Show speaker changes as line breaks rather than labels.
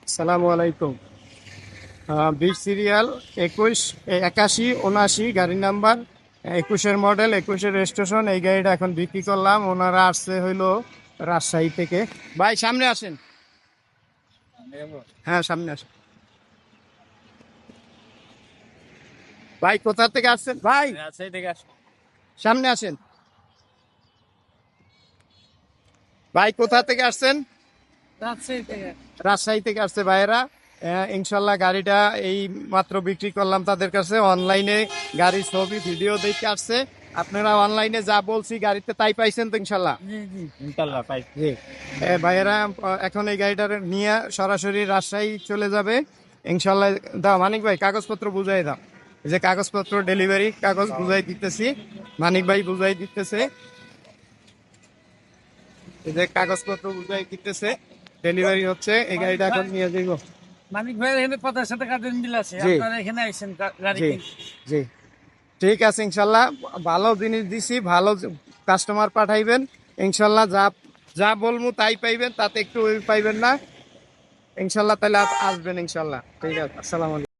আসসালামু আলাইকুম। বিশ সিরিয়াল 81 81 79 গাড়ির নাম্বার, 21-এর মডেল, 21-এর রেজিস্ট্রেশন। এই গাড়িটা এখন বিক্রি করলাম। ওনারা আসছে হইলো রাজশাহী থেকে। ভাই সামনে আসেন। হ্যাঁ সামনে আসেন। ভাই কোথা থেকে আসছেন ভাই?
রাজশাহী থেকে আসছি।
সামনে আসেন। ভাই কোথা থেকে আসছেন?
রাজশাহী থেকে।
রাজশাহী থেকে আসছে ভাইয়েরা। ইনশাল্লাহ গাড়িটা এই মাত্র বিক্রি করলাম তাদের কাছে। অনলাইনে গাড়ির ছবি ভিডিও দেখে আসছে। আপনারা অনলাইনে যা বলছি গাড়িতে তাই পাইছেন তো ইনশাল্লাহ?
জি জি ইনশাল্লাহ পাই।
জি। ভাইয়েরা এখন এই গাড়িটা নিয়ে সরাসরি রাজশাহী চলে যাবে ইনশাল্লাহ। দাও মানিক ভাই কাগজপত্র বুঝাই দাও। এই যে কাগজপত্র ডেলিভারি কাগজ বুঝাই দিতেছি, মানিক ভাই বুঝাই দিতেছে। এই যে কাগজপত্র বুঝাই দিতেছে, ডেলিভারি হচ্ছে। এই গাড়িটা এখন নিয়ে যাইব।
মানিক ভাই এখানে 50 টাকা মিল আছে,
জি
আপনারা এখানে আইসেন গাড়ি
জি
কিনতে।
জি। ঠিক আছে ইনশাল্লাহ। ভালো জিনিস দিছি, ভালো কাস্টমার পাঠাইবেন ইনশাল্লাহ। যা যা বলবো তাই পাইবেন, তাতে একটু পাইবেন না ইনশাল্লাহ। তাহলে আসবেন ইনশাল্লাহ। ঠিক আছে, আসসালামু আলাইকুম।